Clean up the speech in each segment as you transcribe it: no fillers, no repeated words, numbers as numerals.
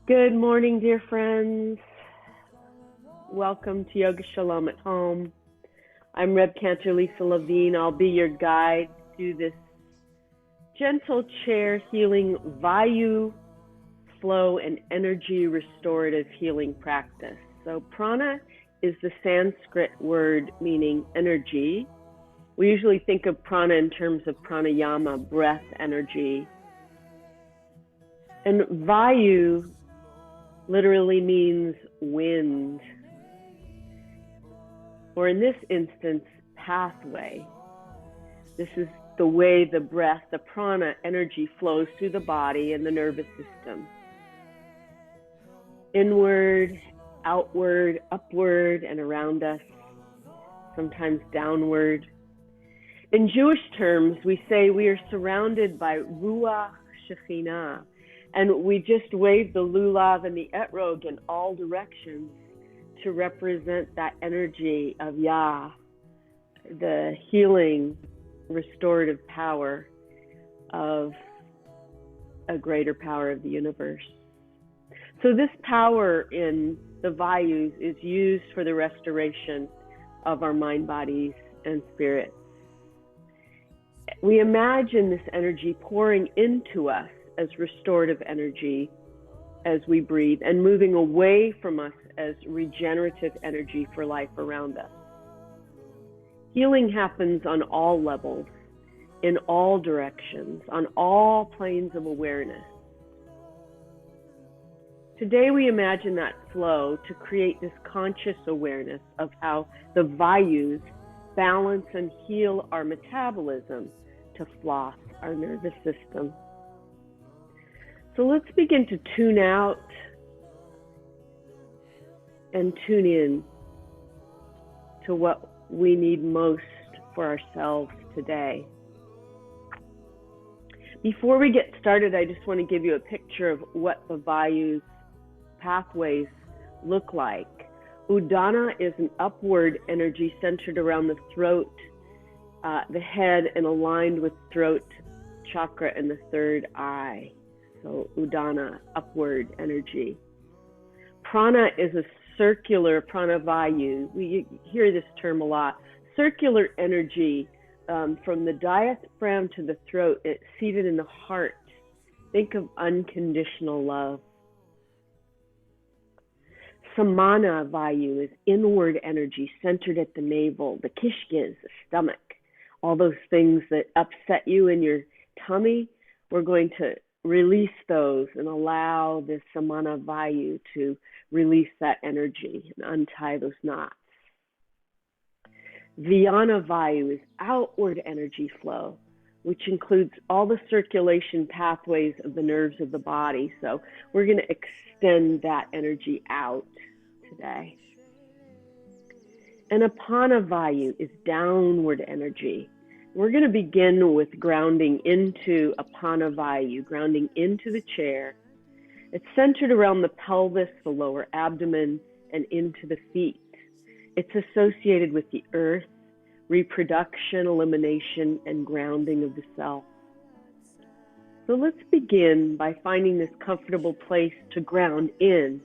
Good morning, dear friends. Welcome to Yoga Shalom at Home. I'm Reb Cantor Lisa Levine. I'll be your guide through this gentle chair healing Vayu flow and energy restorative healing practice. So prana is the Sanskrit word meaning energy. We usually think of prana in terms of pranayama, breath energy. And Vayu literally means wind, or in this instance, pathway. This is the way the breath, the prana energy flows through the body and the nervous system. Inward, outward, upward, and around us, sometimes downward. In Jewish terms, we say we are surrounded by Ruach Shekhinah, and we just wave the lulav and the etrog in all directions to represent that energy of Yah, the healing, restorative power of a greater power of the universe. So this power in the Vayus is used for the restoration of our mind, bodies, and spirits. We imagine this energy pouring into us as restorative energy as we breathe, and moving away from us as regenerative energy for life around us. Healing happens on all levels, in all directions, on all planes of awareness. Today we imagine that flow to create this conscious awareness of how the Vayus balance and heal our metabolism to floss our nervous system. So let's begin to tune out and tune in to what we need most for ourselves today. Before we get started, I just want to give you a picture of what the Vayus pathways look like. Udana is an upward energy centered around the throat, the head, and aligned with throat chakra and the third eye. So Udana, upward energy. Prana is a circular pranavayu. We hear this term a lot. Circular energy from the diaphragm to the throat. It's seated in the heart. Think of unconditional love. Samana Vayu is inward energy centered at the navel, the kishkis, the stomach. All those things that upset you in your tummy, we're going to release those and allow the Samana Vayu to release that energy and untie those knots. Vyana Vayu is outward energy flow, which includes all the circulation pathways of the nerves of the body. So we're going to extend that energy out today. And Apana Vayu is downward energy. We're going to begin with grounding into Apana Vayu, grounding into the chair. It's centered around the pelvis, the lower abdomen, and into the feet. It's associated with the earth, reproduction, elimination, and grounding of the self. So let's begin by finding this comfortable place to ground in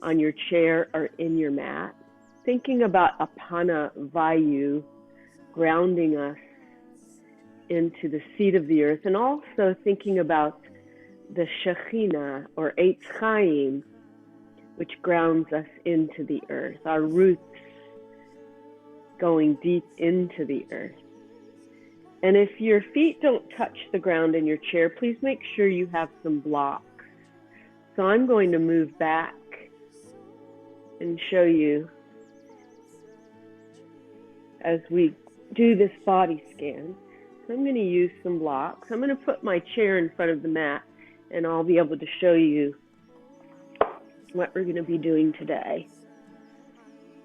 on your chair or in your mat. Thinking about Apana Vayu, grounding us into the seat of the earth, and also thinking about the Shekhinah or Eitz Chaim, which grounds us into the earth, our roots going deep into the earth. And if your feet don't touch the ground in your chair, please make sure you have some blocks. So I'm going to move back and show you as we do this body scan. So I'm going to use some blocks. I'm going to put my chair in front of the mat, and I'll be able to show you what we're going to be doing today.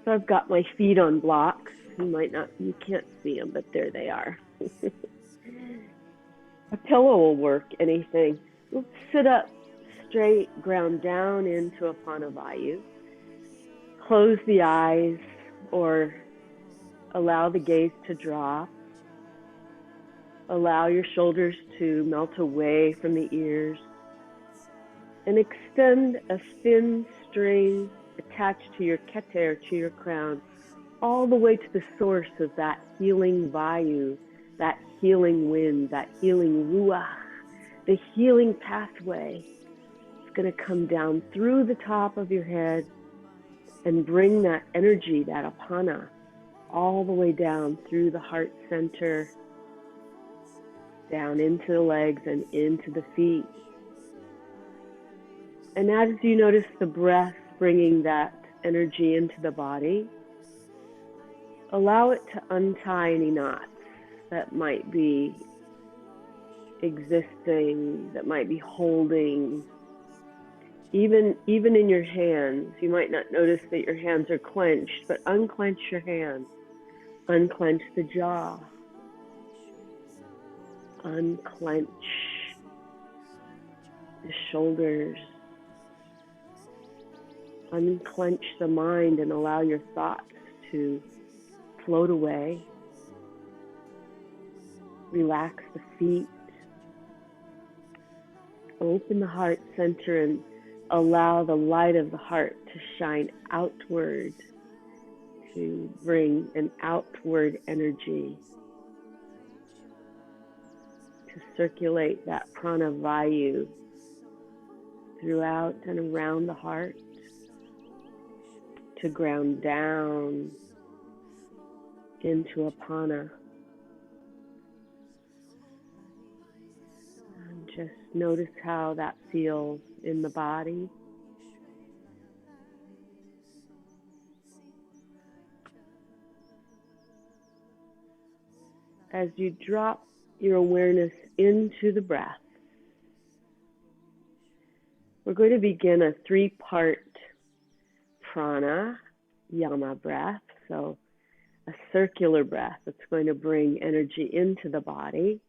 So I've got my feet on blocks. You can't see them, but there they are. A pillow will work, anything. We'll sit up straight, ground down into Apana Vayu. Close the eyes or allow the gaze to drop. Allow your shoulders to melt away from the ears. and extend a thin string attached to your keter, to your crown, all the way to the source of that healing vayu, that healing wind, that healing ruach, the healing pathway. It's going to come down through the top of your head and bring that energy, that apana, all the way down through the heart center, down into the legs and into the feet. And as you notice the breath bringing that energy into the body, allow it to untie any knots that might be existing, that might be holding. Even in your hands, you might not notice that your hands are clenched, but unclench your hands. Unclench the jaw. Unclench the shoulders. Unclench the mind and allow your thoughts to float away. Relax the feet. Open the heart center and allow the light of the heart to shine outward, to bring an outward energy, to circulate that prana vayu throughout and around the heart, to ground down into apana. And just notice how that feels in the body. As you drop your awareness into the breath, we're going to begin a 3-part Pranayama breath, so a circular breath that's going to bring energy into the body.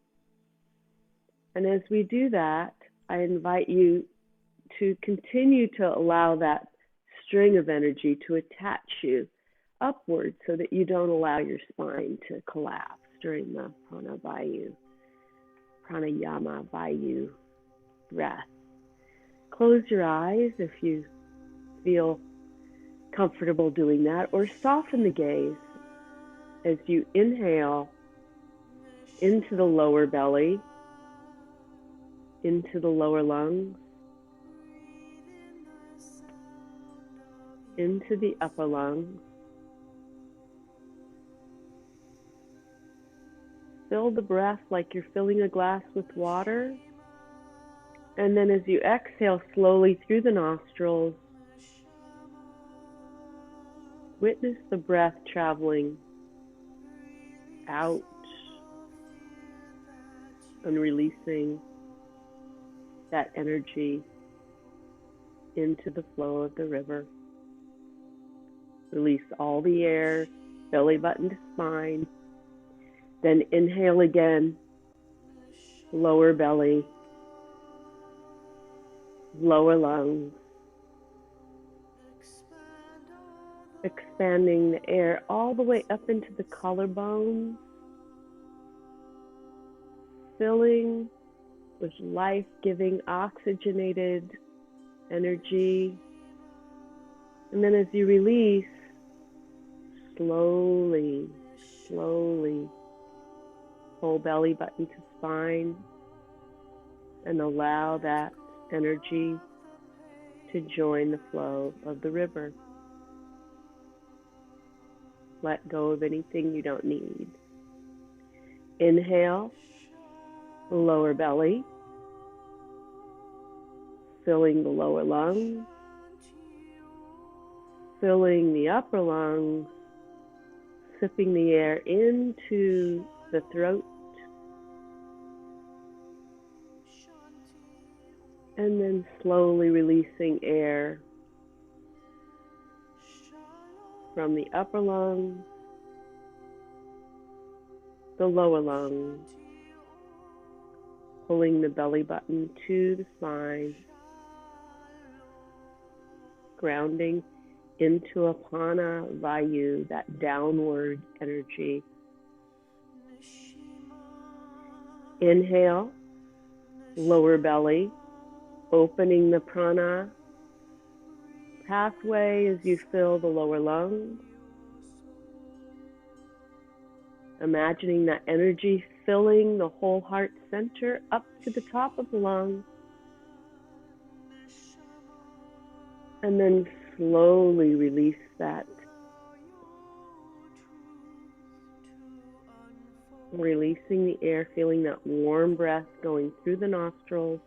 And as we do that, I invite you to continue to allow that string of energy to attach you upward so that you don't allow your spine to collapse during the Pranayama Vayu breath. Close your eyes if you feel comfortable doing that, or soften the gaze as you inhale into the lower belly, into the lower lungs, into the upper lungs. Fill the breath like you're filling a glass with water. And then as you exhale slowly through the nostrils, witness the breath traveling out and releasing that energy into the flow of the river. Release all the air, belly button to spine. Then inhale again, lower belly, lower lungs, expanding the air all the way up into the collarbone, filling with life-giving oxygenated energy. And then as you release, slowly pull belly button to spine and allow that energy to join the flow of the river. Let go of anything you don't need. Inhale, lower belly, filling the lower lungs, filling the upper lungs, sipping the air into the throat, and then slowly releasing air from the upper lungs, the lower lungs, pulling the belly button to the spine, grounding into apana vayu, that downward energy. Inhale, lower belly, Opening the prana pathway as you fill the lower lungs. Imagining that energy filling the whole heart center up to the top of the lungs. And then slowly release that. Releasing the air, feeling that warm breath going through the nostrils,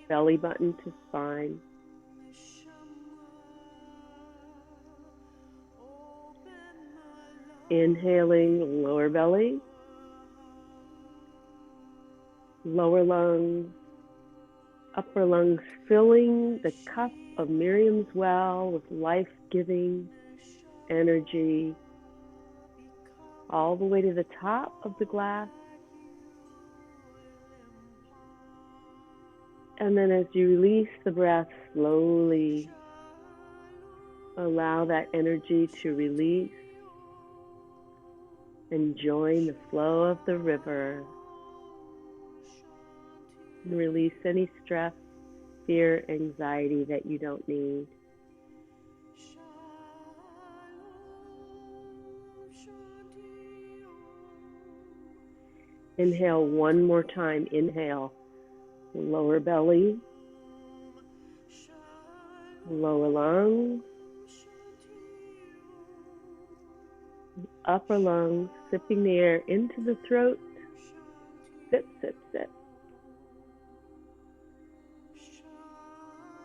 belly button to spine. Inhaling lower belly, lower lungs, upper lungs, filling the cup of Miriam's well with life-giving energy all the way to the top of the glass. And then as you release the breath, slowly allow that energy to release and join the flow of the river. And release any stress, fear, anxiety that you don't need. Inhale one more time. Inhale, lower belly, lower lungs, upper lungs, sipping the air into the throat. Sip, sip, sip.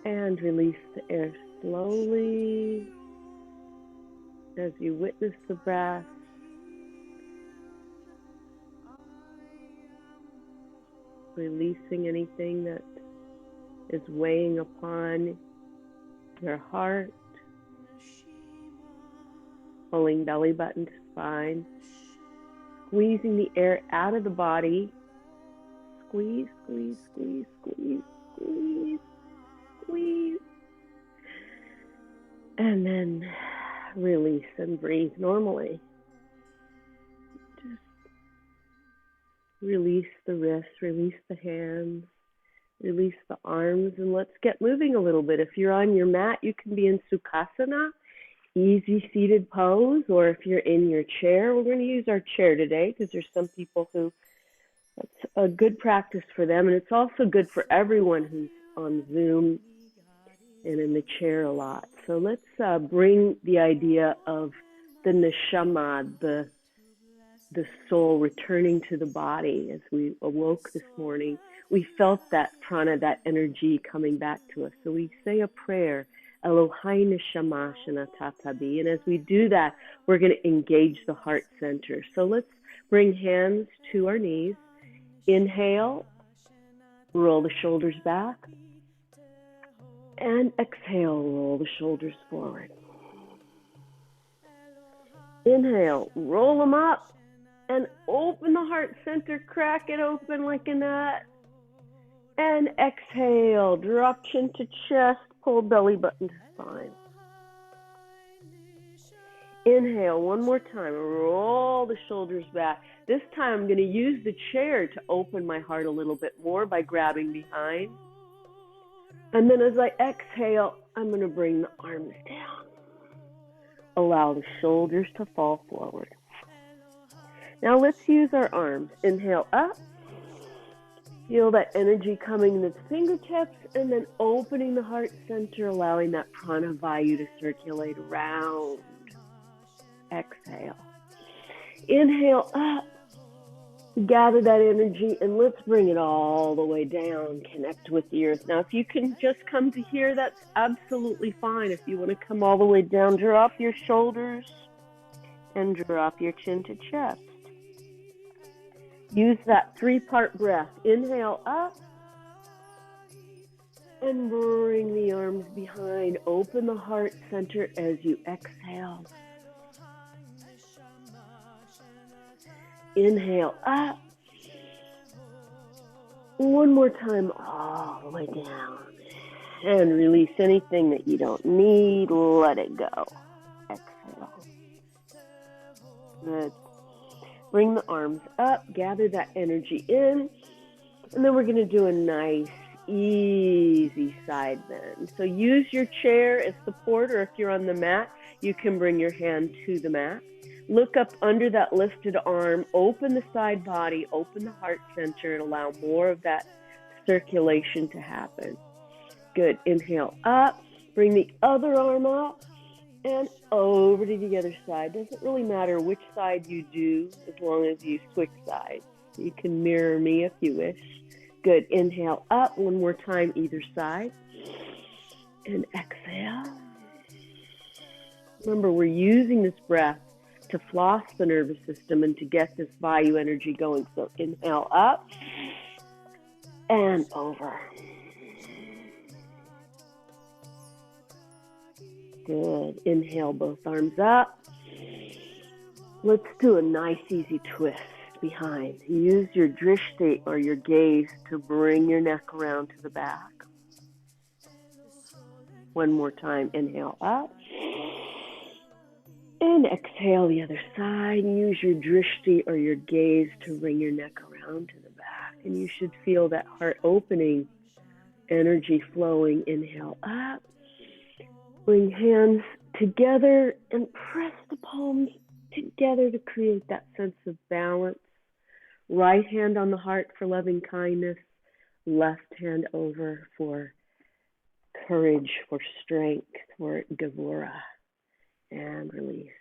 And release the air slowly as you witness the breath. Releasing anything that is weighing upon your heart. Pulling belly button to spine. Squeezing the air out of the body. Squeeze, squeeze, squeeze, squeeze, squeeze, squeeze. And then release and breathe normally. Just release the wrists, release the hands, release the arms, and let's get moving a little bit. If you're on your mat, you can be in Utkatasana, easy seated pose, or if you're in your chair, we're going to use our chair today because there's some people who, that's a good practice for them, and it's also good for everyone who's on Zoom and in the chair a lot. So let's bring the idea of the neshama, the soul returning to the body. As we awoke this morning, we felt that prana, that energy coming back to us. So we say a prayer, Elohai neshama shana tatabi. And as we do that, we're going to engage the heart center. So let's bring hands to our knees. Inhale, roll the shoulders back. And exhale, roll the shoulders forward. Inhale, roll them up and open the heart center, crack it open like a nut. And exhale, drop chin to chest, pull belly button to spine. Inhale, one more time, roll the shoulders back. This time I'm going to use the chair to open my heart a little bit more by grabbing behind. And then as I exhale, I'm going to bring the arms down. Allow the shoulders to fall forward. Now let's use our arms. Inhale up. Feel that energy coming in the fingertips and then opening the heart center, allowing that prana vayu to circulate around. Exhale. Inhale up. Gather that energy and let's bring it all the way down. Connect with the earth. Now, if you can just come to here, that's absolutely fine. If you want to come all the way down, drop your shoulders and drop your chin to chest. Use that 3-part breath. Inhale up and bring the arms behind. Open the heart center as you exhale. Inhale up. One more time, all the way down. And release anything that you don't need. Let it go. Exhale. Good. Bring the arms up, gather that energy in, and then we're going to do a nice, easy side bend. So use your chair as support, or if you're on the mat, you can bring your hand to the mat. Look up under that lifted arm, open the side body, open the heart center, and allow more of that circulation to happen. Good. Inhale up, bring the other arm up and over to the other side. Doesn't really matter which side you do as long as you switch sides. You can mirror me if you wish. Good. Inhale up one more time, either side. And exhale. Remember, we're using this breath to floss the nervous system and to get this Vayus energy going. So inhale up and over. Good. Inhale, both arms up. Let's do a nice, easy twist behind. Use your drishti or your gaze to bring your neck around to the back. One more time. Inhale up. And exhale the other side. Use your drishti or your gaze to bring your neck around to the back. And you should feel that heart opening, energy flowing. Inhale up. Bring hands together and press the palms together to create that sense of balance. Right hand on the heart for loving kindness. Left hand over for courage, for strength, for Gevura. And release.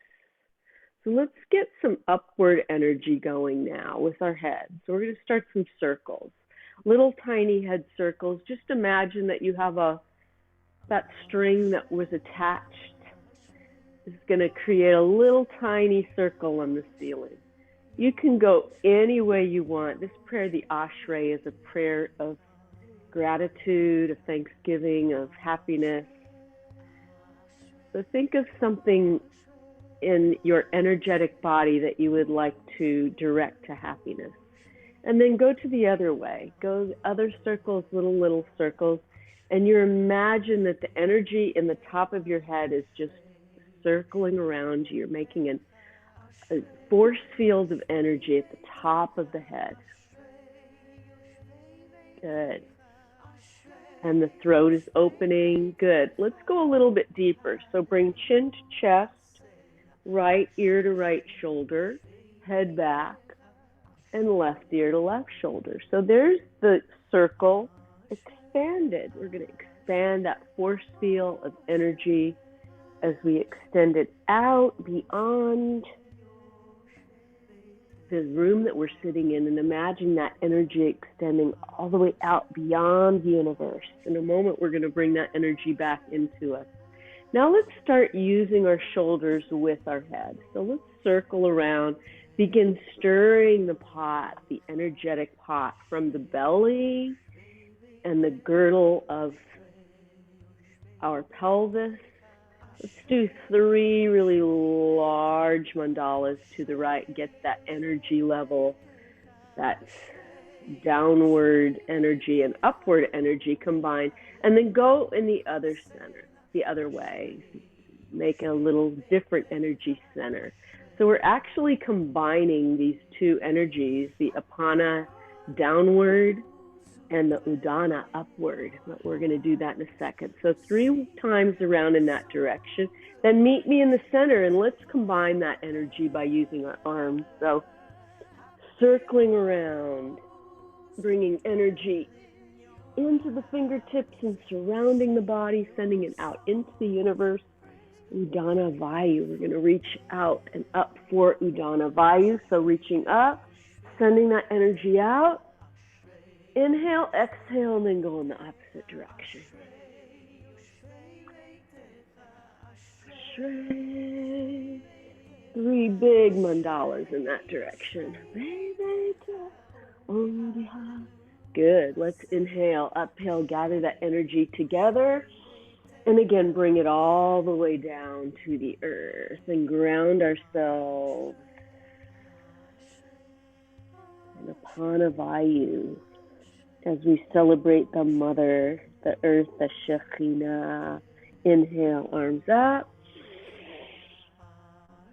So let's get some upward energy going now with our head. So we're going to start some circles. Little tiny head circles. Just imagine that you have that string that was attached is going to create a little tiny circle on the ceiling. You can go any way you want. This prayer, the Ashrei, is a prayer of gratitude, of thanksgiving, of happiness. So think of something in your energetic body that you would like to direct to happiness. And then go to the other way. Go other circles, little circles. And you imagine that the energy in the top of your head is just circling around you. You're making a force field of energy at the top of the head. Good. And the throat is opening. Good. Let's go a little bit deeper. So bring chin to chest, right ear to right shoulder, head back, and left ear to left shoulder. So there's the circle expanded. We're going to expand that force field of energy as we extend it out beyond the room that we're sitting in, and imagine that energy extending all the way out beyond the universe. In a moment, we're going to bring that energy back into us. Now let's start using our shoulders with our head. So let's circle around, begin stirring the pot, the energetic pot, from the belly and the girdle of our pelvis. Let's do 3 really large mandalas to the right. Get that energy level, that downward energy and upward energy combined. And then go in the other center, the other way. Make a little different energy center. So we're actually combining these two energies, the Apana downward and the Udana upward. But we're going to do that in a second. So 3 times around in that direction. Then meet me in the center, and let's combine that energy by using our arms. So circling around, bringing energy into the fingertips and surrounding the body, sending it out into the universe. Udana Vayu. We're going to reach out and up for Udana Vayu. So reaching up, sending that energy out. Inhale, exhale, and then go in the opposite direction. Shrey. 3 big mandalas in that direction. Good. Let's inhale, uphill, gather that energy together. And again, bring it all the way down to the earth and ground ourselves in Apana Vayu. As we celebrate the mother, the earth, the Shekhinah. Inhale, arms up.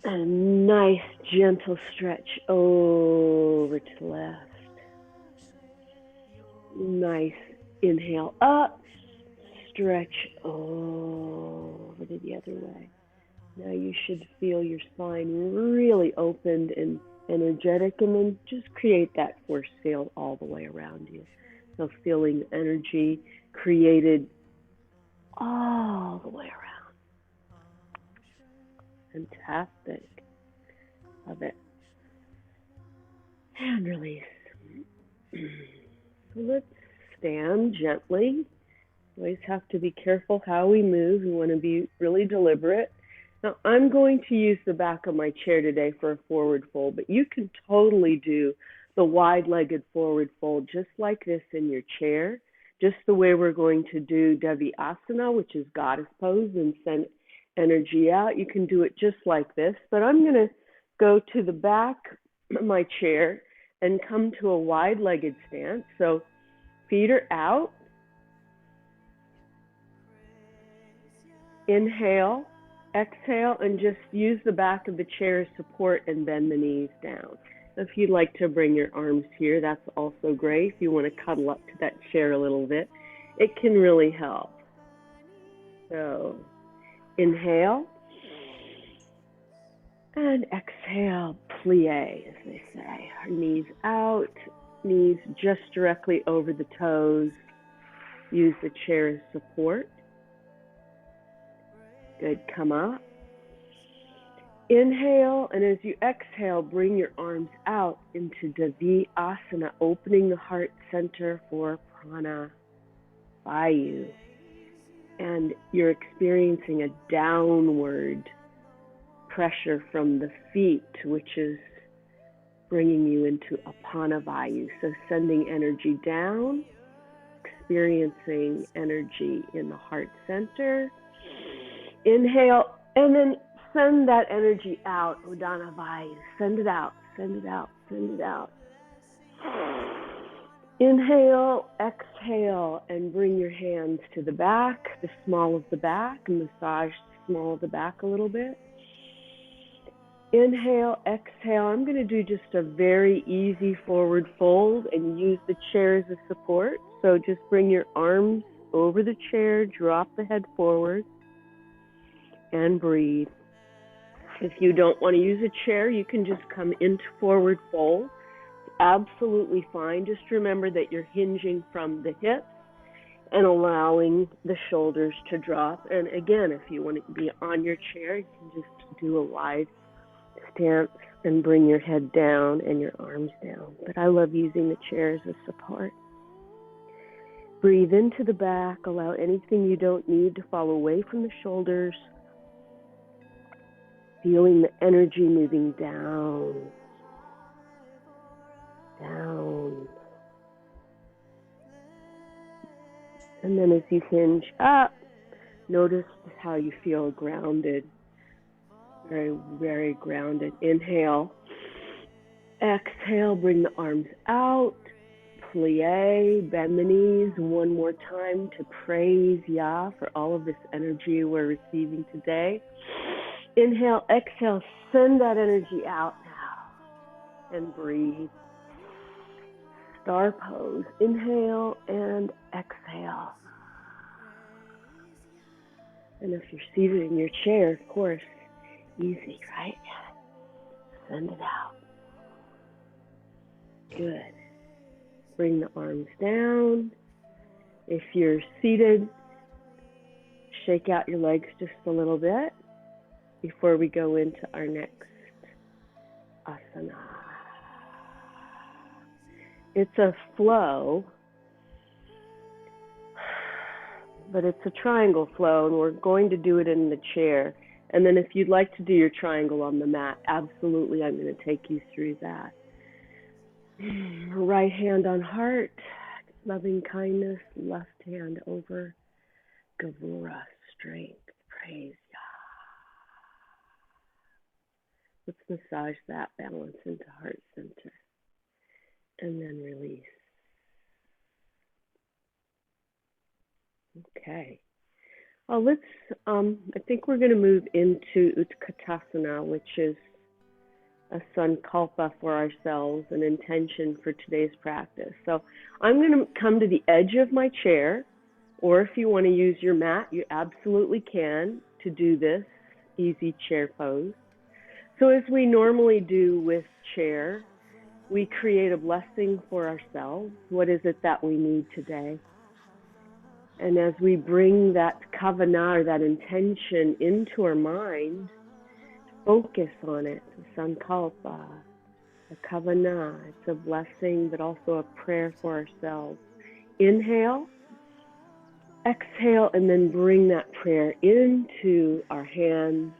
A nice gentle stretch over to the left. Nice Inhale up, stretch over to the other way. Now you should feel your spine really opened and energetic, and then just create that force field all the way around you. So feeling energy created all the way around. Fantastic. Love it. And release. So let's stand gently. Always have to be careful how we move. We want to be really deliberate. Now, I'm going to use the back of my chair today for a forward fold, but you can totally do the wide-legged forward fold just like this in your chair, just the way we're going to do Asana, which is goddess pose, and send energy out. You can do it just like this, but I'm going to go to the back of my chair and come to a wide-legged stance. So feet are out. Inhale, exhale, and just use the back of the chair as support and bend the knees down. If you'd like to bring your arms here, that's also great. If you want to cuddle up to that chair a little bit, it can really help. So inhale and exhale, plie, as they say. Our knees out, knees just directly over the toes. Use the chair as support. Good, come up. Inhale, and as you exhale, bring your arms out into Asana, opening the heart center for prana, Vayu. And you're experiencing a downward pressure from the feet, which is bringing you into Apana Vayu. So sending energy down, experiencing energy in the heart center. Inhale, and then send that energy out, Udana Vayu. Send it out, send it out, send it out. Inhale, exhale, and bring your hands to the back, the small of the back, and massage the small of the back a little bit. Inhale, exhale. I'm going to do just a very easy forward fold and use the chair as a support. So just bring your arms over the chair, drop the head forward, and breathe. If you don't want to use a chair, you can just come into forward fold. Absolutely fine. Just remember that you're hinging from the hips and allowing the shoulders to drop. And again, if you want to be on your chair, you can just do a wide stance and bring your head down and your arms down. But I love using the chair as a support. Breathe into the back. Allow anything you don't need to fall away from the shoulders. Feeling the energy moving down, down. And then as you hinge up, notice how you feel grounded. Very, very grounded. Inhale. Exhale, bring the arms out. Plie, bend the knees one more time to praise Yah for all of this energy we're receiving today. Inhale, exhale, send that energy out now. And breathe. Star pose. Inhale and exhale. And if you're seated in your chair, of course, easy, right? Send it out. Good. Bring the arms down. If you're seated, shake out your legs just a little bit before we go into our next asana. It's a flow, but it's a triangle flow, and we're going to do it in the chair. And then if you'd like to do your triangle on the mat, absolutely, I'm going to take you through that. Right hand on heart, loving kindness, left hand over Gavura, strength, praise Yah. Let's massage that balance into heart center. And then release. Okay. Well, I think we're going to move into Utkatasana, which is a sankalpa for ourselves, an intention for today's practice. So I'm going to come to the edge of my chair, or if you want to use your mat, you absolutely can to do this easy chair pose. So as we normally do with chair, we create a blessing for ourselves. What is it that we need today? And as we bring that kavana, or that intention, into our mind, focus on it, sankalpa, a kavana. It's a blessing, but also a prayer for ourselves. Inhale, exhale, and then bring that prayer into our hands,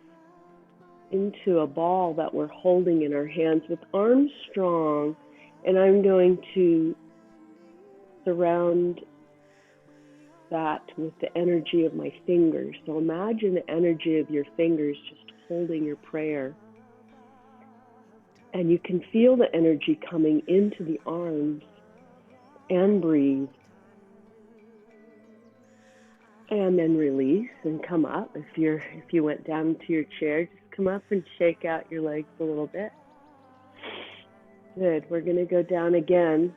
into a ball that we're holding in our hands with arms strong. And I'm going to surround that with the energy of my fingers. So imagine the energy of your fingers just holding your prayer. And you can feel the energy coming into the arms, and breathe. And then release and come up. If you went down to your chair, just come up and shake out your legs a little bit. Good. We're going to go down again.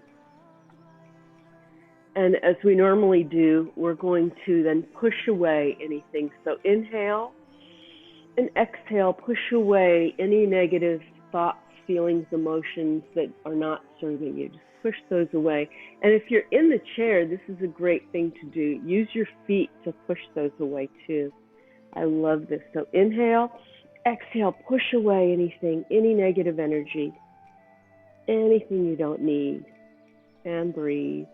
And as we normally do, we're going to then push away anything. So inhale and exhale, push away any negative thoughts, feelings, emotions that are not serving you. Just push those away. And if you're in the chair, this is a great thing to do. Use your feet to push those away too. I love this. So inhale, exhale, push away anything, any negative energy, anything you don't need. And breathe.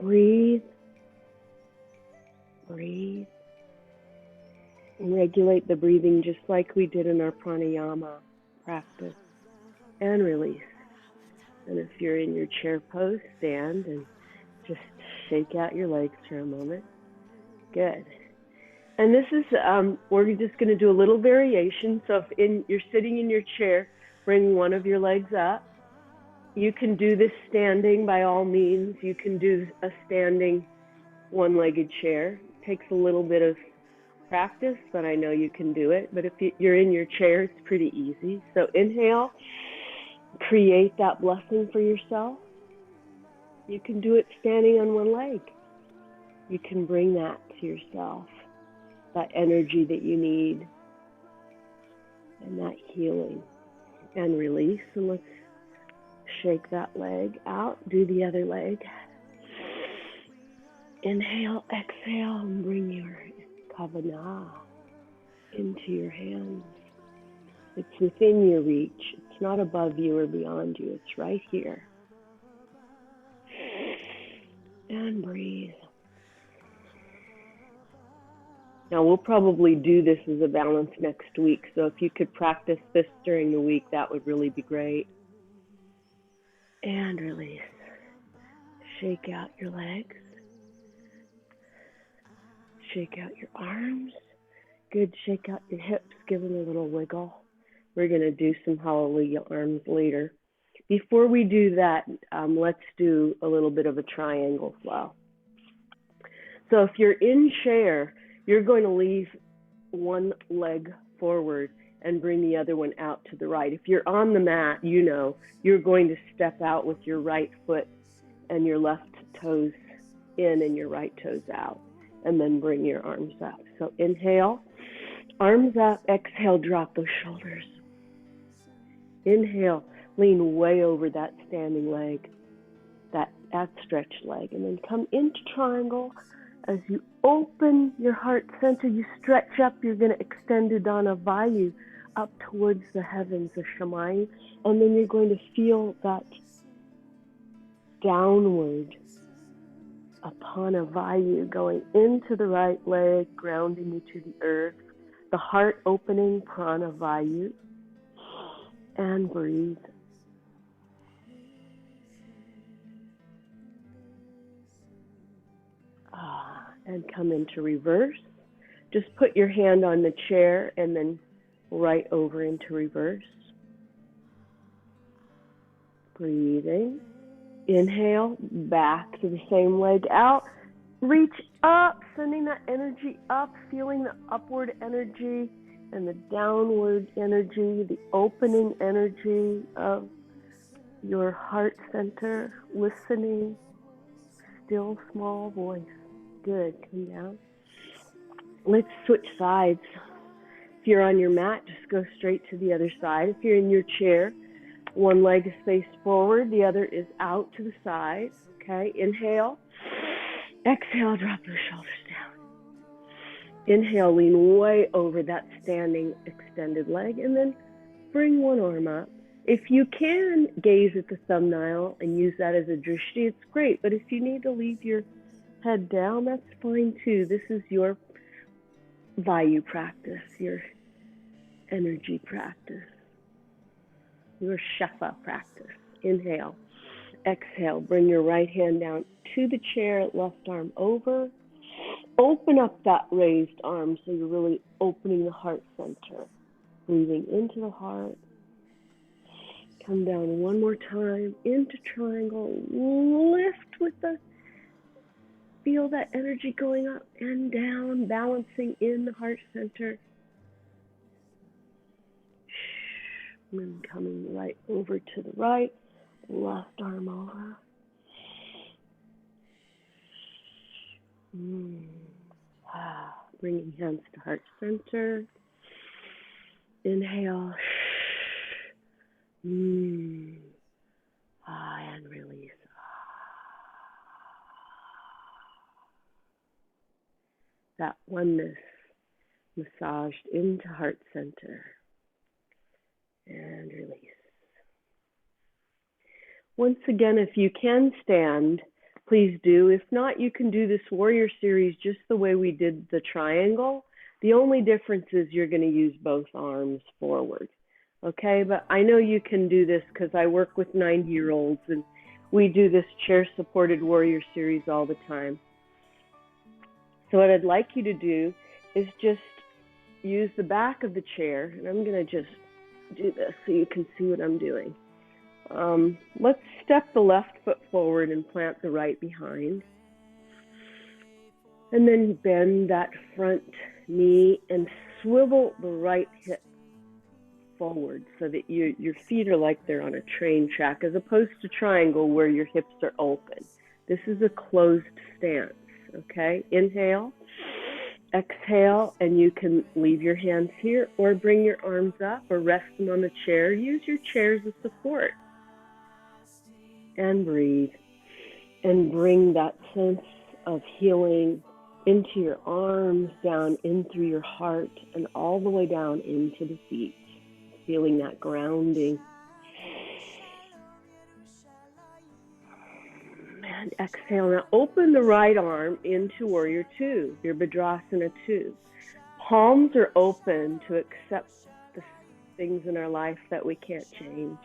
Breathe. Breathe. And regulate the breathing just like we did in our pranayama practice. And release. And if you're in your chair pose, stand and just shake out your legs for a moment. Good. And this is, we're just going to do a little variation. So if you're sitting in your chair, bring one of your legs up. You can do this standing by all means. You can do a standing one-legged chair. It takes a little bit of practice, but I know you can do it. But if you're in your chair, it's pretty easy. So inhale, create that blessing for yourself. You can do it standing on one leg. You can bring that to yourself, that energy that you need, and that healing. And release, and let's shake that leg out. Do the other leg. Inhale, exhale, and bring your kavana into your hands. It's within your reach. It's not above you or beyond you. It's right here. And breathe. Now, we'll probably do this as a balance next week. So if you could practice this during the week, that would really be great. And release. Shake out your legs. Shake out your arms. Good. Shake out your hips. Give them a little wiggle. We're going to do some hallelujah arms later. Before we do that, let's do a little bit of a triangle flow. So if you're in chair, you're going to leave one leg forward and bring the other one out to the right. If you're on the mat, you know, you're going to step out with your right foot and your left toes in and your right toes out, and then bring your arms up. So inhale, arms up, exhale, drop those shoulders. Inhale, lean way over that standing leg, that stretched leg, and then come into triangle. As you open your heart center, you stretch up, you're going to extend Udana Vayu up towards the heavens, the Shamayim, and then you're going to feel that downward Apana Vayu going into the right leg, grounding you to the earth, the heart opening Prana Vayu, and breathe. And come into reverse. Just put your hand on the chair and then right over into reverse. Breathing. Inhale, back to the same leg out. Reach up, sending that energy up, feeling the upward energy and the downward energy, the opening energy of your heart center, listening, still small voice. Good, come down. Let's switch sides. If you're on your mat, just go straight to the other side. If you're in your chair, one leg is faced forward, the other is out to the side. Okay, inhale. Exhale, drop those shoulders down. Inhale, lean way over that standing extended leg, and then bring one arm up. If you can gaze at the thumbnail and use that as a drishti, it's great. But if you need to leave your head down, that's fine too. This is your Vayu practice, your energy practice, your Shafa practice. Inhale. Exhale, bring your right hand down to the chair, left arm over. Open up that raised arm so you're really opening the heart center. Breathing into the heart. Come down one more time into triangle. Lift with the, feel that energy going up and down, balancing in the heart center. And then coming right over to the right, left arm over. Bringing hands to heart center. Inhale. And release. That oneness massaged into heart center. And release. Once again, if you can stand, please do. If not, you can do this warrior series just the way we did the triangle. The only difference is you're going to use both arms forward. Okay, but I know you can do this because I work with 90-year-olds and we do this chair-supported warrior series all the time. So what I'd like you to do is just use the back of the chair, and I'm going to just do this so you can see what I'm doing. Let's step the left foot forward and plant the right behind. And then bend that front knee and swivel the right hip forward so that your feet are like they're on a train track as opposed to triangle where your hips are open. This is a closed stance, okay? Inhale, exhale, and you can leave your hands here or bring your arms up or rest them on the chair. Use your chair as a support. And breathe. And bring that sense of healing into your arms, down in through your heart, and all the way down into the feet. Feeling that grounding. And exhale. Now open the right arm into Warrior Two, your Bhadrasana 2. Palms are open to accept the things in our life that we can't change.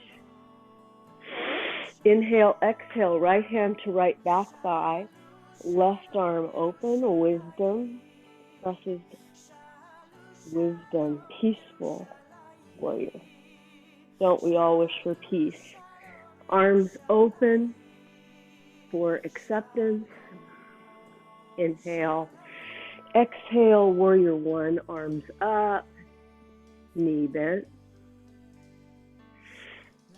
Inhale, exhale, right hand to right back thigh. Left arm open, wisdom. Presses wisdom, peaceful warrior. Don't we all wish for peace? Arms open for acceptance. Inhale. Exhale, warrior 1, arms up, knee bent.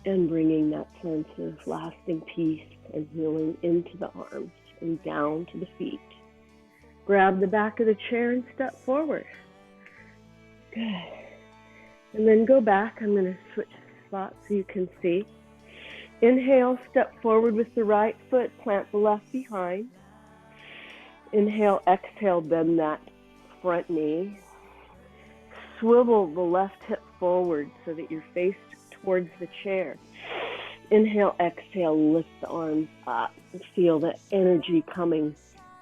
And bringing that sense of lasting peace and healing into the arms and down to the feet. Grab the back of the chair and step forward. Good. And then go back. I'm going to switch spots so you can see. Inhale, step forward with the right foot, plant the left behind. Inhale, exhale, bend that front knee. Swivel the left hip forward so that you're faced towards the chair. Inhale, exhale, lift the arms up. Feel the energy coming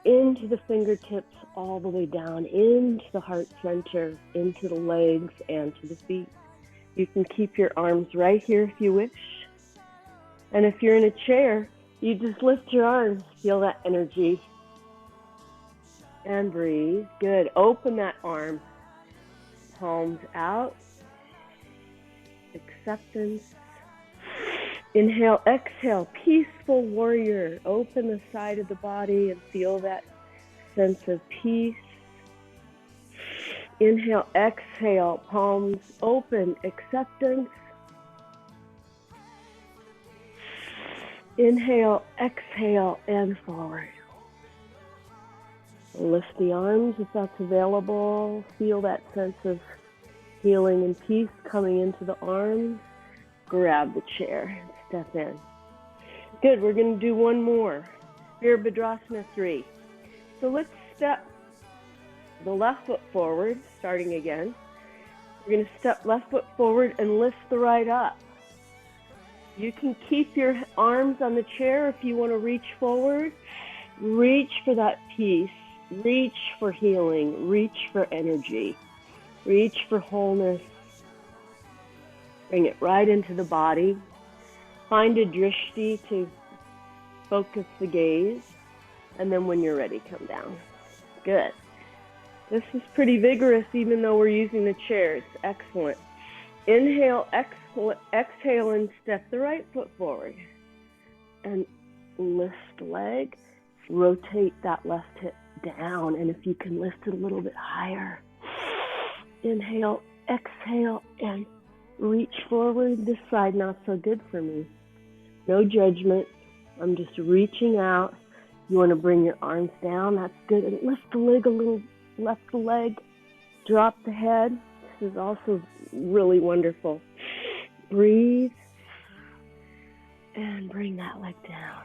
into the fingertips all the way down into the heart center, into the legs and to the feet. You can keep your arms right here if you wish. And if you're in a chair, you just lift your arms, feel that energy. And breathe. Good. Open that arm. Palms out. Acceptance. Inhale, exhale, peaceful warrior. Open the side of the body and feel that sense of peace. Inhale, exhale, palms open, acceptance. Inhale, exhale, and forward. Lift the arms if that's available. Feel that sense of healing and peace coming into the arms. Grab the chair and step in. Good, we're going to do one more. Virabhadrasana 3. So let's step the left foot forward, starting again. We're going to step left foot forward and lift the right up. You can keep your arms on the chair if you want to reach forward. Reach for that peace. Reach for healing. Reach for energy. Reach for wholeness. Bring it right into the body. Find a drishti to focus the gaze. And then when you're ready, come down. Good. This is pretty vigorous even though we're using the chairs. Excellent. Inhale, exhale, and step the right foot forward. And lift leg. Rotate that left hip down. And if you can lift it a little bit higher. Inhale, exhale, and reach forward. This side, not so good for me. No judgment. I'm just reaching out. You want to bring your arms down. That's good. And lift the leg a little. Left the leg. Drop the head. This is also really wonderful. Breathe. And bring that leg down.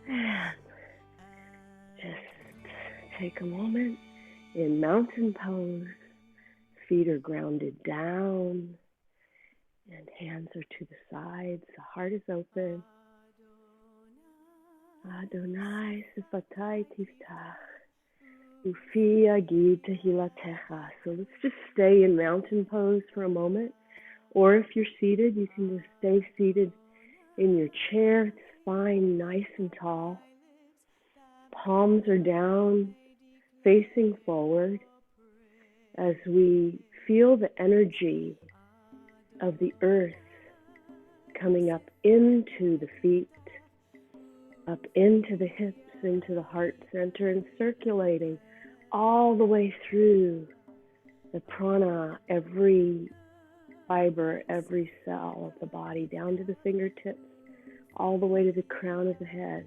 And just take a moment in mountain pose. Feet are grounded down. And hands are to the sides. The heart is open. Adonai sifatai tiftach. Ufi agid tehilatecha. So let's just stay in mountain pose for a moment. Or if you're seated, you can just stay seated in your chair. Spine nice and tall. Palms are down, facing forward. As we feel the energy of the earth coming up into the feet, up into the hips, into the heart center, and circulating all the way through the prana, every fiber, every cell of the body, down to the fingertips, all the way to the crown of the head.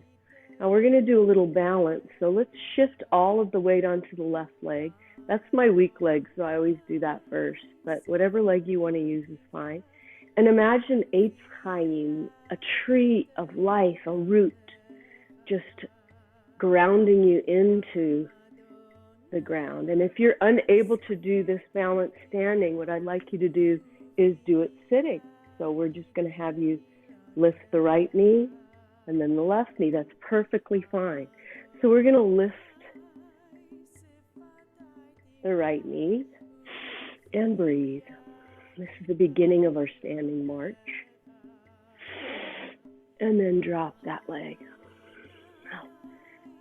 Now we're going to do a little balance, so let's shift all of the weight onto the left leg. That's my weak leg, so I always do that first, but whatever leg you want to use is fine. And imagine Eitz Chaim, a tree of life, a root, just grounding you into the ground. And if you're unable to do this balance standing, what I'd like you to do is do it sitting. So we're just going to have you lift the right knee and then the left knee. That's perfectly fine. So we're going to lift the right knee and breathe. This is the beginning of our standing march. And then drop that leg.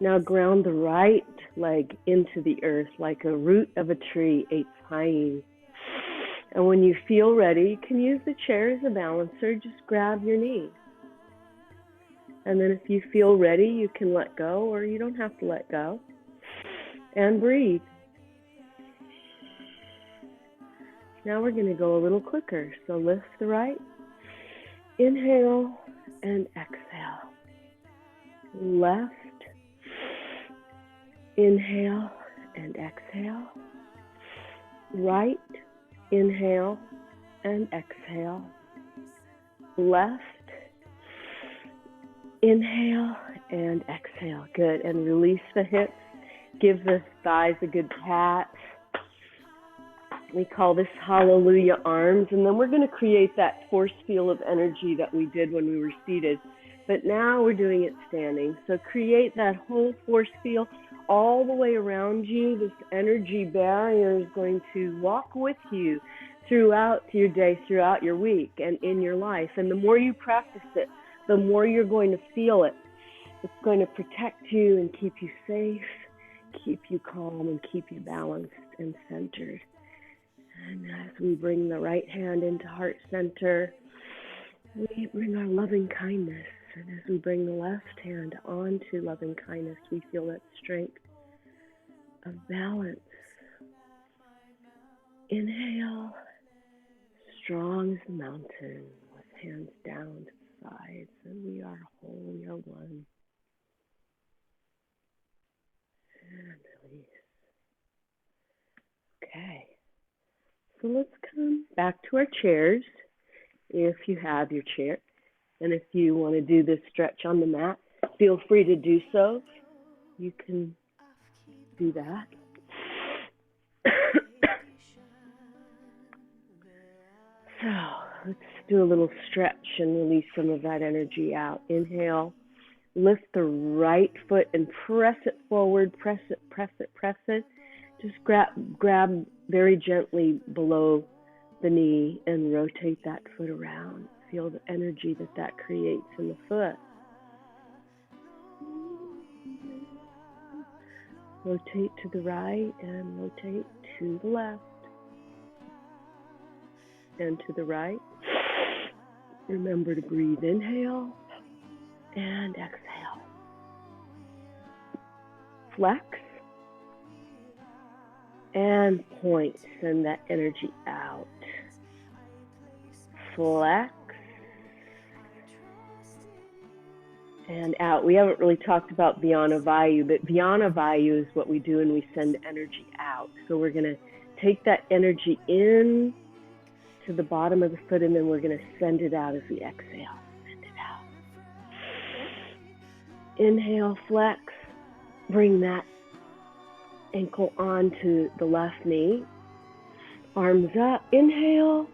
Now ground the right leg into the earth like a root of a tree, Eitz Chaim. And when you feel ready, you can use the chair as a balancer. Just grab your knee. And then if you feel ready, you can let go, or you don't have to let go. And breathe. Now we're going to go a little quicker. So lift the right. Inhale and exhale. Left. Inhale and exhale. Right. Inhale and exhale. Left. Inhale and exhale. Good. And release the hips. Give the thighs a good pat. We call this hallelujah arms. And then we're going to create that force field of energy that we did when we were seated. But now we're doing it standing. So create that whole force field all the way around you. This energy barrier is going to walk with you throughout your day, throughout your week, and in your life. And the more you practice it, the more you're going to feel it. It's going to protect you and keep you safe, keep you calm, and keep you balanced and centered. And as we bring the right hand into heart center, we bring our loving kindness. And as we bring the left hand onto loving kindness, we feel that strength of balance. Inhale, strong as a mountain, with hands down to the sides, and we are whole, we are one. And release. Okay, so let's come back to our chairs, if you have your chair. And if you want to do this stretch on the mat, feel free to do so. You can do that. So let's do a little stretch and release some of that energy out. Inhale, lift the right foot and press it forward, press it, press it, press it. Just grab very gently below the knee and rotate that foot around. Feel the energy that creates in the foot. Rotate to the right and rotate to the left. And to the right. Remember to breathe, inhale and exhale. Flex and point, send that energy out. Flex and out. We haven't really talked about Vyana Vayu, but Vyana Vayu is what we do when we send energy out. So we're going to take that energy in to the bottom of the foot, and then we're going to send it out as we exhale. Send it out. Inhale, flex. Bring that ankle onto the left knee. Arms up. Inhale.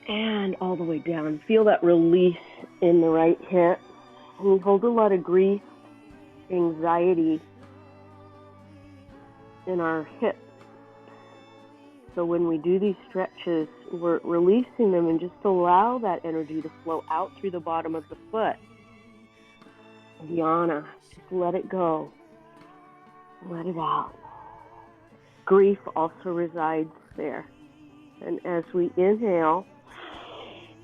And all the way down. Feel that release in the right hip. We hold a lot of grief, anxiety in our hips. So when we do these stretches, we're releasing them and just allow that energy to flow out through the bottom of the foot. Vyana, just let it go. Let it out. Grief also resides there. And as we inhale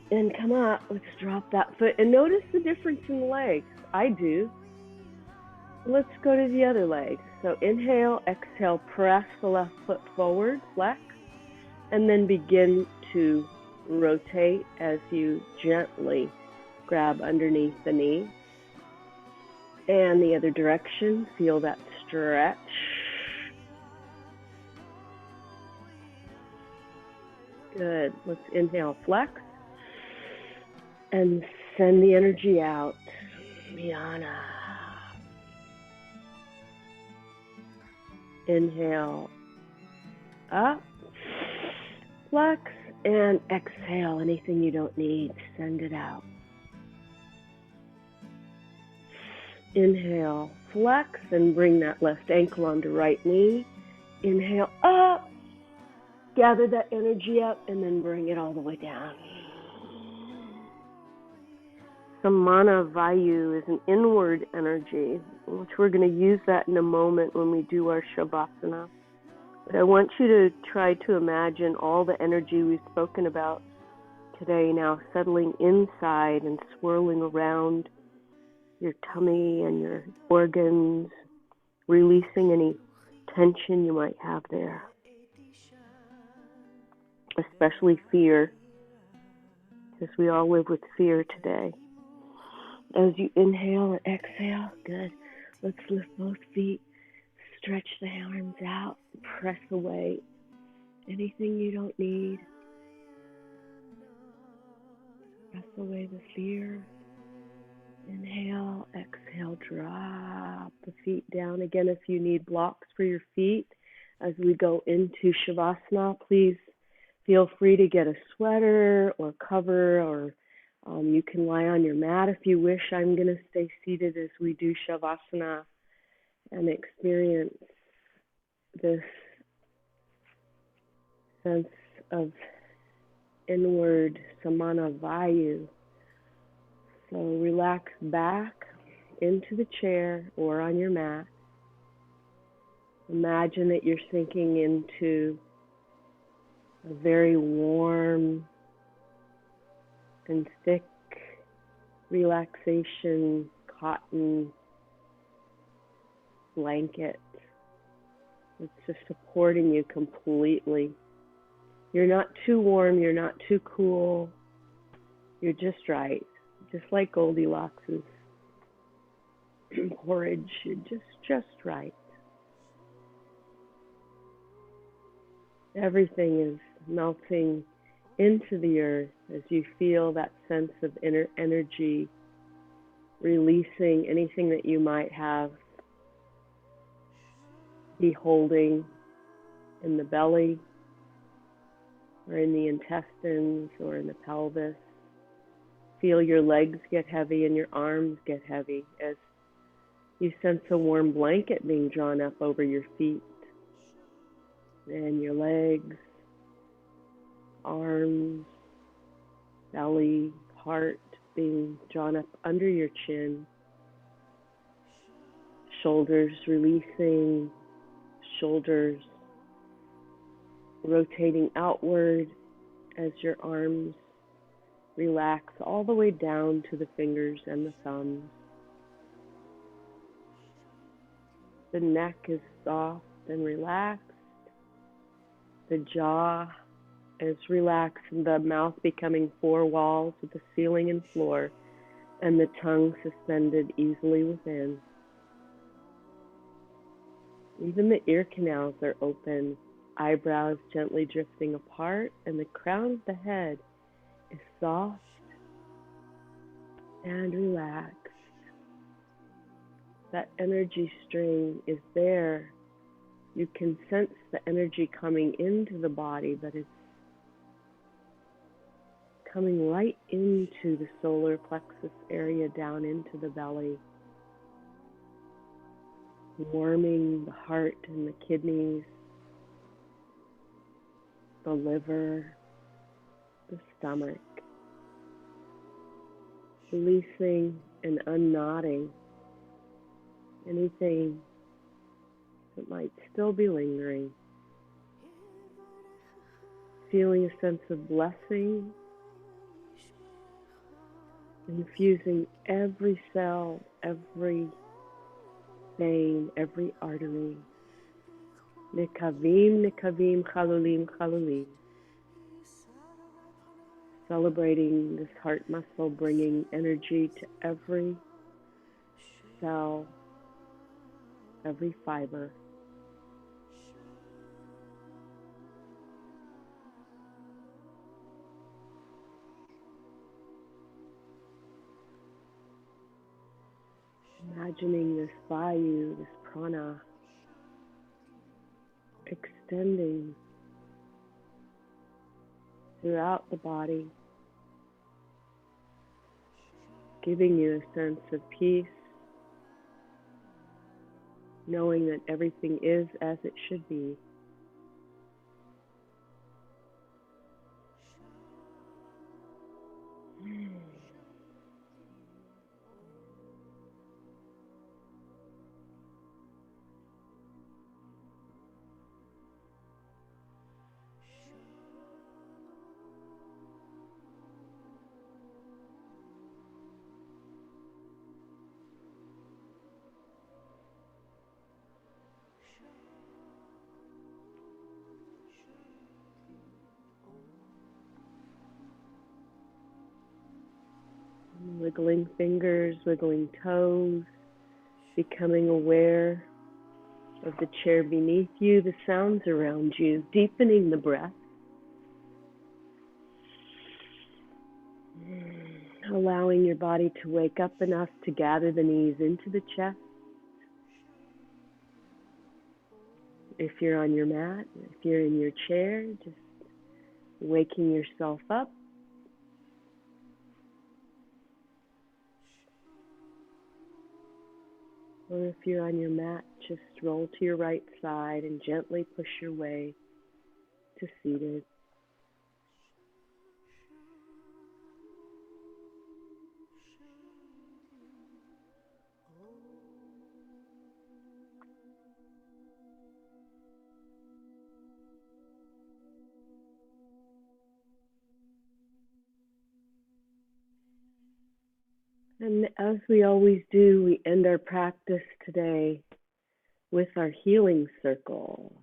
and come up, let's drop that foot. And notice the difference in the legs. I do. Let's go to the other leg. So inhale, exhale, press the left foot forward, flex. And then begin to rotate as you gently grab underneath the knee. And the other direction, feel that stretch. Good. Let's inhale, flex. And send the energy out. Vyana. Inhale, up. Flex and exhale. Anything you don't need, send it out. Inhale, flex, and bring that left ankle onto right knee. Inhale, up. Gather that energy up and then bring it all the way down. Samana Vayu is an inward energy, which we're going to use that in a moment when we do our Shavasana. But I want you to try to imagine all the energy we've spoken about today now settling inside and swirling around your tummy and your organs, releasing any tension you might have there, especially fear, because we all live with fear today. As you inhale and exhale, good. Let's lift both feet. Stretch the arms out, press away anything you don't need. Press away the fear. Inhale, exhale, drop the feet down. Again, if you need blocks for your feet as we go into Shavasana, please feel free to get a sweater or cover, or you can lie on your mat if you wish. I'm going to stay seated as we do Shavasana and experience this sense of inward Samana Vayu. So relax back into the chair or on your mat. Imagine that you're sinking into a very warm and thick relaxation, cotton blanket. It's just supporting you completely. You're not too warm, you're not too cool. You're just right. Just like Goldilocks' porridge. You're just right. Everything is melting into the earth as you feel that sense of inner energy, releasing anything that you might have be holding in the belly or in the intestines or in the pelvis. Feel your legs get heavy and your arms get heavy as you sense a warm blanket being drawn up over your feet and your legs, arms, belly, heart being drawn up under your chin. Shoulders releasing, shoulders rotating outward as your arms relax all the way down to the fingers and the thumbs. The neck is soft and relaxed. The jaw is relaxed, the mouth becoming four walls with the ceiling and floor, and the tongue suspended easily within. Even the ear canals are open, eyebrows gently drifting apart, and the crown of the head is soft and relaxed. That energy string is there. You can sense the energy coming into the body, but it's coming right into the solar plexus area, down into the belly, warming the heart and the kidneys, the liver, the stomach, releasing and unknotting anything that might still be lingering. Feeling a sense of blessing, infusing every cell, every vein, every artery. Nikavim, nikavim, chalulim, chalulim. Celebrating this heart muscle, bringing energy to every cell, every fiber. Imagining this Vayu, this prana, extending throughout the body, giving you a sense of peace, knowing that everything is as it should be. Wiggling fingers, wiggling toes, becoming aware of the chair beneath you, the sounds around you, deepening the breath. Allowing your body to wake up enough to gather the knees into the chest. If you're on your mat, if you're in your chair, just waking yourself up. Or if you're on your mat, just roll to your right side and gently push your way to seated. And as we always do, we end our practice today with our healing circle.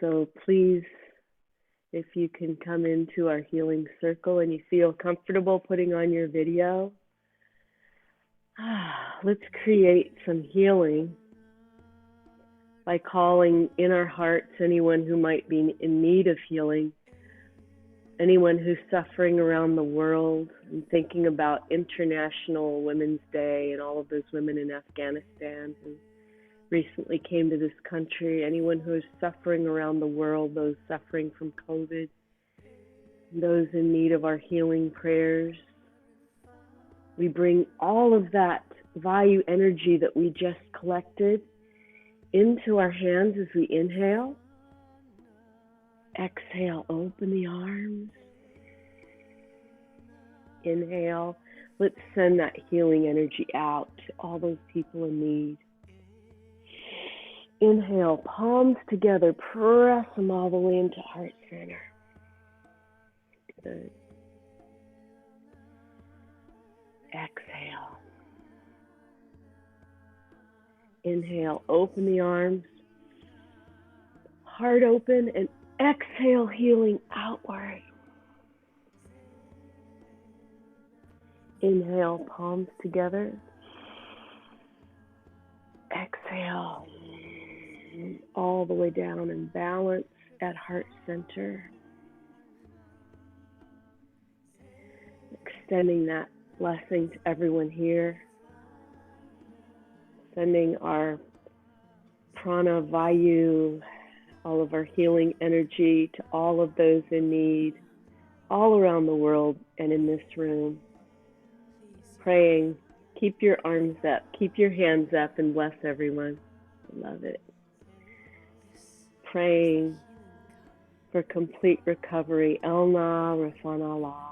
So please, if you can come into our healing circle and you feel comfortable putting on your video, let's create some healing by calling in our hearts anyone who might be in need of healing, anyone who's suffering around the world. I'm thinking about International Women's Day and all of those women in Afghanistan who recently came to this country, anyone who is suffering around the world, those suffering from COVID, those in need of our healing prayers. We bring all of that Vayus energy that we just collected into our hands as we inhale. Exhale, open the arms. Inhale, let's send that healing energy out to all those people in need. Inhale, palms together, press them all the way into heart center. Good. Exhale. Inhale, open the arms, heart open, and exhale, healing outward. Inhale, palms together. Exhale, all the way down and balance at heart center. Extending that blessing to everyone here. Sending our prana, vayu, all of our healing energy to all of those in need, all around the world and in this room. Praying, keep your arms up, keep your hands up, and bless everyone. Love it. Praying for complete recovery. Elna Rafana La.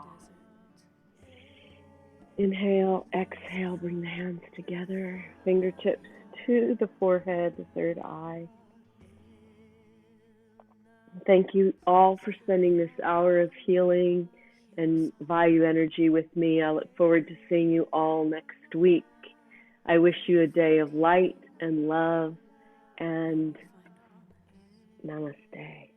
Inhale, exhale, bring the hands together, fingertips to the forehead, the third eye. Thank you all for spending this hour of healing and Vayus energy with me. I look forward to seeing you all next week. I wish you a day of light and love, and namaste.